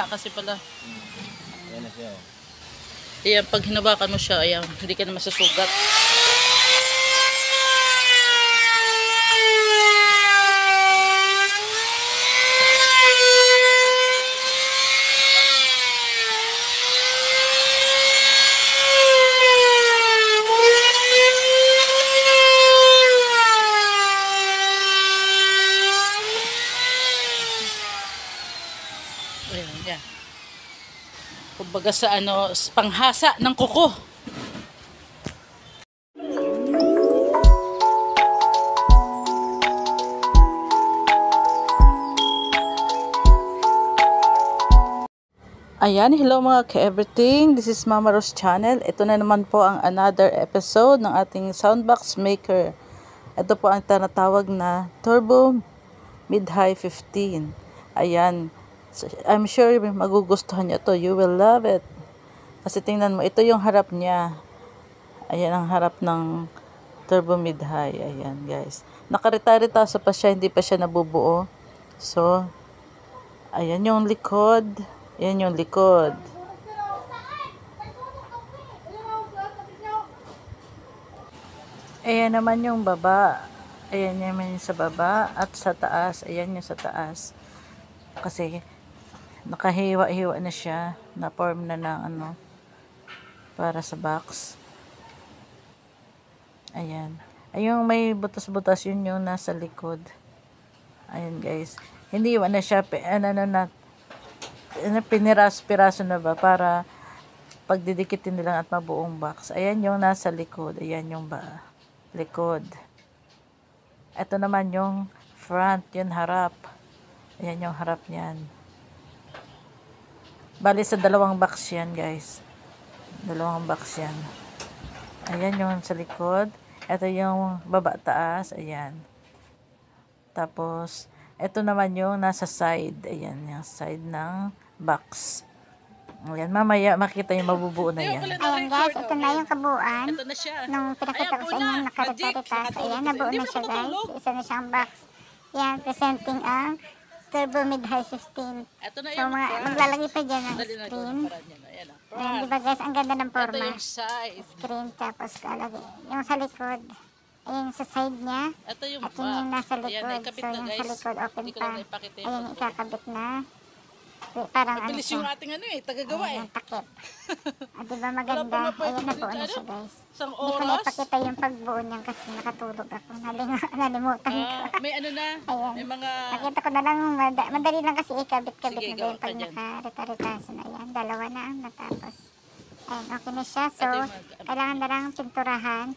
kasi pala. Ayan na siya. Ayan, pag hinawakan mo siya, ayan, hindi ka na masusugat. Ayan, yan. Kumbaga sa ano, panghasa ng kuko. Ayan, hello mga ka-everything. This is Mama Rose Channel. Ito na naman po ang another episode ng ating soundbox maker. Ito po ang tinatawag na Turbo Mid-High 15. Ayan. I'm sure magugustuhan nyo to. You will love it. Kasi tingnan mo, ito yung harap niya. Ayan ang harap ng Turbo Mid-High. Ayan guys. Nakarita-ritaso pa siya, hindi pa siya nabubuo. So, ayan yung likod. Ayan yung likod. Ayan naman yung baba. Ayan naman yung sa baba at sa taas. Ayan yung sa taas. Kasi nakahiwa-hiwa na siya. Na-form na ng ano para sa box. Ayan. Ayun may butas-butas yun yung nasa likod. Ayan guys. Hindi iwan na siya. Piniras-piraso na ba para pagdidikitin nila at mabuong box. Ayan yung nasa likod. Ayan yung likod. Ito naman yung front. Yung harap. Ayan yung harap niyan. Bali sa dalawang box yan guys. Dalawang box yan. Ayan yung sa likod. Ito yung baba taas. Ayan. Tapos, ito naman yung nasa side. Ayan, yung side ng box. Ayan, mamaya makita yung mabubuo na yan. Ayan guys, ito na yung kabuuan. Ito na siya. Nung pinakita ko sa inyo, nakarita-ritas. Ayan, nabuo na siya guys. Isa na siyang box. Ayan, presenting ang Turbo Mid-High 15. Ito na So, yung maglalagay pa dyan ng screen. Ayan, di ba guys, ang ganda ng Ito forma. yung side. Screen, tapos lalagay. Yung sa likod. Ayan, sa side niya. Ito yung At yun yung nasa Ayan, likod. ikabit So, na, yung guys. sa likod, open Hindi ko pa. lang naipakita yung Ayan, yung ikakabit na. Parang ano Bilis siya. yung ating ano eh, tagagawa eh. Ayan, takip. Di ba maganda? Ayan, nabuo na siya guys. Isang Hindi ko na oras. ipakita yung pagbuo niyan kasi nakatulog ako. Nalimutan ko. May ano na, Ayan. may mga... Pakita ko na lang, madali lang kasi ikabit-kabit Sige, na gawa din pag ka dyan. nakarita-ritaso na yan. Dalawa na ang natapos. Ayan, okay na siya. So, Ito yung mga- kailangan na lang pinturahan.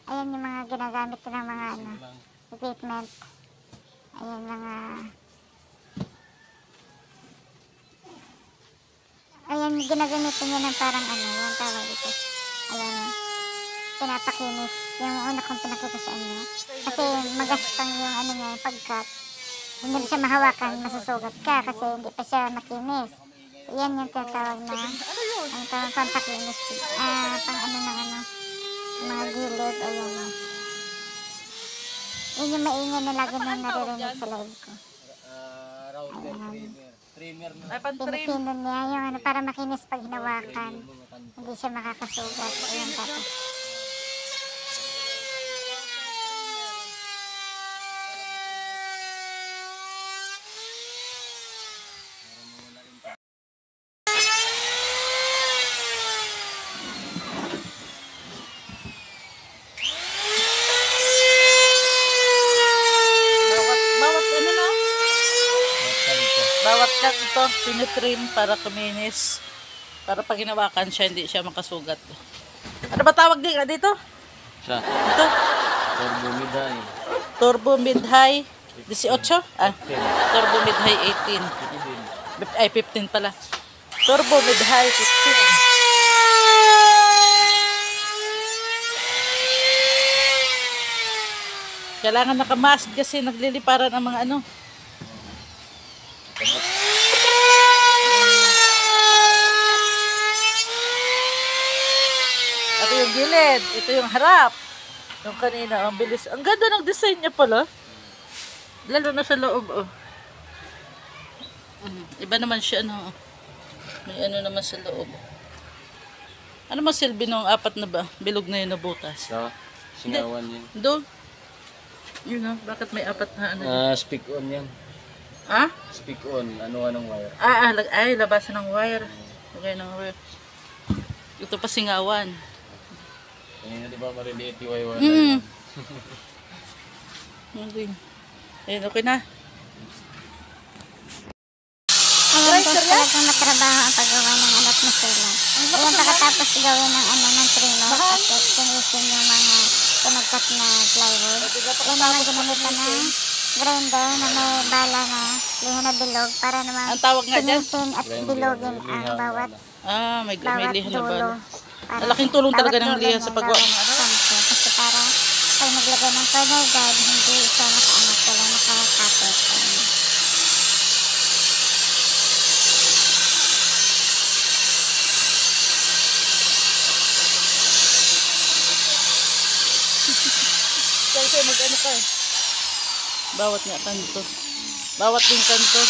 Ayan yung mga ginagamit ko ng mga ano, equipment. Ayan mga... Ayan, ginagamitin niya ng parang ano, yung tawag ito. Ayan, pinapakinis. Yung una kong pinakita sa inyo. Kasi magaspang yung ano niya, yung pagkat. Hindi siya mahawakan, masusugat ka kasi hindi pa siya makinis. So, yan yung tinatawag na, ang tawag pampakinis. Pang ano ng ano, mga gilid, ayan o. Yun yung maingay na lagi na naririnig sa live ko. Trimmer na. Ay, pan-trim. Pinipinan niya yung ano, para makinis pag hinawakan. Hindi siya makakasugat. Ayan, tapos. Bawat ano na, bawat cut ito, pinitrim para kuminis. Para pag hinawakan siya, hindi siya makasugat. Ano ba tawag dito? Siya. Ito? Turbo Mid-High. Turbo Mid-High 18? Turbo Mid-High 18. Ay, 15 pala. Turbo Mid-High 15. Kailangan nakamask kasi nagliliparan ang mga ano. Ito yung gilid, ito yung harap. Yung kanina, ang bilis. Ang ganda ng design niya pala. Lalo na sa loob, oh. Iba naman siya, no? May ano naman sa loob. Ano mas silbi nung apat na ba? Bilog na yun na butas. So, singawan yun. Do? Yun know, bakit may apat na ano? Speak on yan. Ah? Speak on. Anong wire? Ay, labasan ng wire. Lagay ng wire. Ito pa singawan. Kanina di ba mariliit yung wire? Okay. Ayun, okay na. Ayan guys, talagang matrabaho ang paggawa ng anak na sila. Ayan, pagkatapos gawin ng ng trimmer at finisin yung mga pinagkat na plywood. Ayan naman ginamitan ng grinder na may bala na liha na bilog para naman Ang tawag nga dyan? finisin at bilogin ang bawat May liha na dulo. bala. Malaking tulong talaga ng liha sa paggawa ng ano. Kasi para pag naglagay ng corner guard, hindi siya nakaangat, wala nakakapit. Kasi mag-ano ka eh. Bawat nga kanto. Bawat din kanto.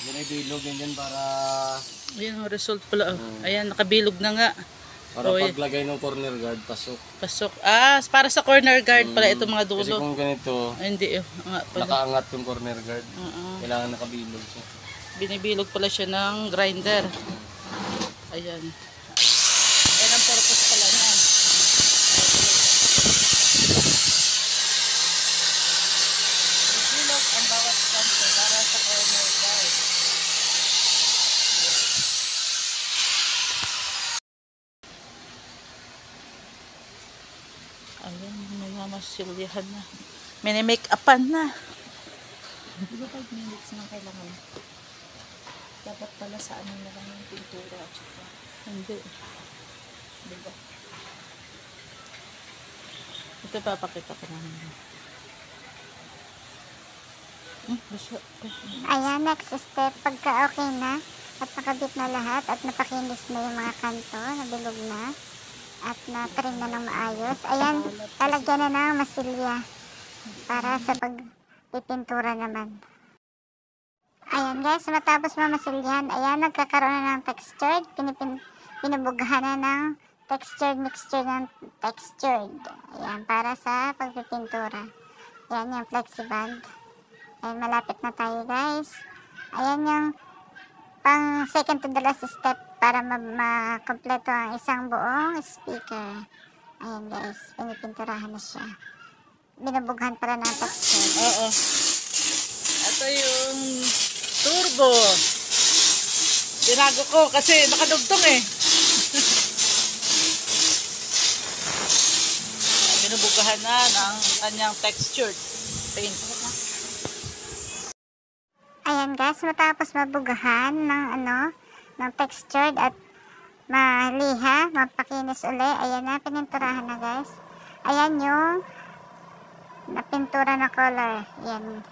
Binibilog yan dyan para Ayan ang result pala. Ayan, nakabilog na nga. paglagay ng corner guard, pasok. Pasok. Para sa corner guard pala itong mga dulo. Kasi kung ganito, Ay, hindi. Nga pala. nakaangat yung corner guard. Kailangan nakabilog siya. Binibilog pala siya ng grinder. Ayan. Ayan ang purpose pala niyan. Bibilog ang bawat kanto para sa corner guard. Ayan, may mamasilyahan na. May make-upan na. Di ba 5 minutes na kailangan? Dapat pala sa ano na lang yung pintura at saka. Hindi. Di ba? Ito papakita ko namin. Basta. Ayan, next step, pagka okay na at nakabit na lahat at napakinis na yung mga kanto, nabilog na at na-trim na ng maayos. Ayan, lalagyan na ng masilya para sa pagpipintura naman. Ayan guys, matapos mamasilyahan, ayan, nagkakaroon na ng textured, pinubughan na ng textured mixture ng textured. Ayan, para sa pagpipintura. Ayan yung flexiband. Ayan, malapit na tayo guys. Ayan yung pang second to the last step para makompleto ang isang buong speaker. Ayan guys, pinipinturahan na siya. Binubughan pala ng texture. Oo. Ito yung turbo. Binago ko kasi nakadugtong eh. Binubugahan na ng kanyang textured paint. Ayan guys, matapos mabugahan ng textured at maliha, mapakinis uli. Ayan na, pininturahan na guys. Ayan yung napintura na color. Ayan.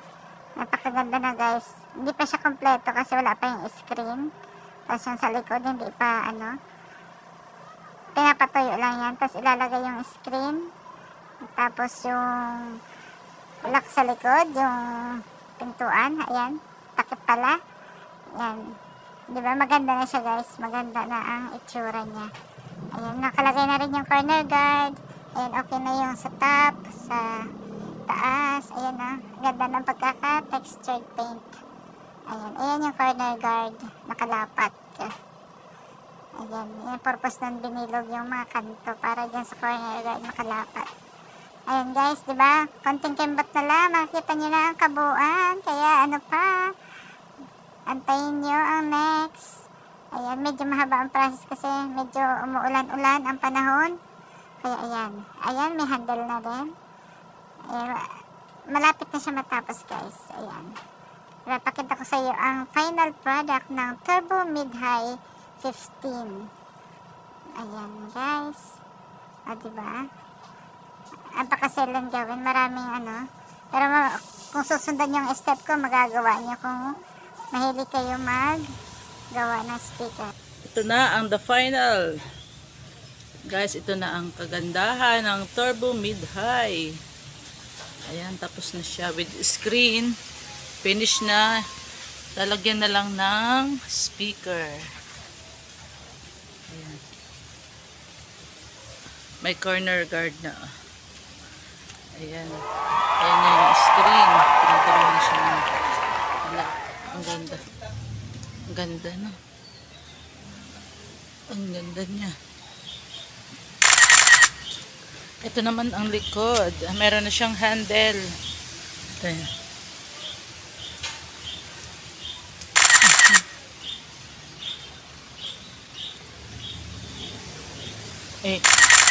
Napakaganda na guys. Hindi pa siya kompleto kasi wala pa yung screen. Tapos yung sa likod, hindi pa pinapatuyo lang yan. Tapos ilalagay yung screen. Tapos yung lock sa likod, yung pintuan. Ayan. Takip pala. Ayan. Diba? Maganda na siya guys. Maganda na ang itsura niya. Ayan. Nakalagay na rin yung corner guard. Ayan. Okay na yung sa top, sa taas. Ayan na. Ganda ng pagkaka-textured paint. Ayan. Ayan yung corner guard. Nakalapat. Ayan. Yung purpose ng binilog yung mga kanto para dyan sa corner guard makalapat. Ayan guys. Diba? Konting kembot na lang. Makikita nyo na ang kabuuan. Kaya ano pa? Antayin nyo ang next. Ayan, medyo mahaba ang process kasi medyo umuulan-ulan ang panahon. Kaya ayan. Ayan, may handle na din. Ayan, malapit na siya matapos guys. Ayan. Papakita ko sa iyo ang final product ng Turbo Mid-High 15. Ayan guys. O diba? Ang pakaselan gawin. Maraming Pero kung susundan yung step ko, magagawa niyo kung mahilig kayo gawa ng speaker. Ito na ang the final. Guys, ito na ang kagandahan ng Turbo Mid-High. Ayan, tapos na siya with screen. Finish na. Lalagyan na lang ng speaker. Ayan. May corner guard na. Ayan. Ayan na yung screen. Pinagkaroon na siya ng black. Ang ganda. Ang ganda, no? Ang ganda niya. Ito naman ang likod. Meron na siyang handle. Ito yan.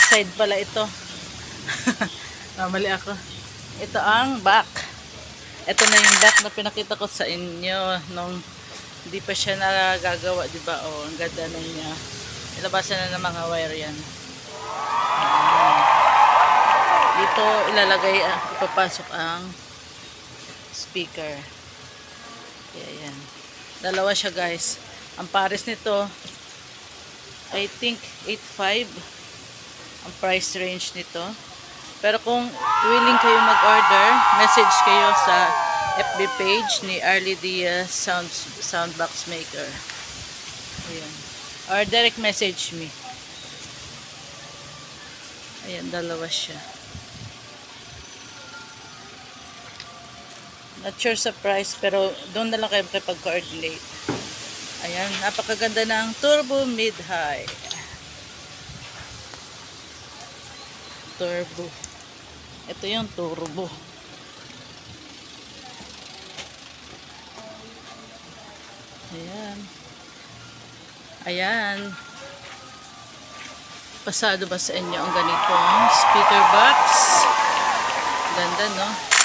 Side pala ito. Mali ako. Ito ang back. Ito na yung back na pinakita ko sa inyo nung hindi pa siya nagagawa, di ba? Oh, ang ganda na niya. Ilabasan na ng mga wire yan. Dito ilalagay, ipapasok ang speaker. Kaya yan. Dalawa siya, guys. Ang pares nito, I think 8.5 ang price range nito. Pero kung willing kayo mag-order, message kayo sa FB page ni Arlie Diaz Soundbox Maker. Ayan. Or direct message me. Ayan, dalawa siya. Not sure sa price, pero doon na lang kayo makipag-coordinate. Ayan, napakaganda ng Turbo Mid-High. Turbo. Ito yung turbo. Ayan. Ayan. Pasado ba sa inyo ang ganitong speaker box? Ganda, no?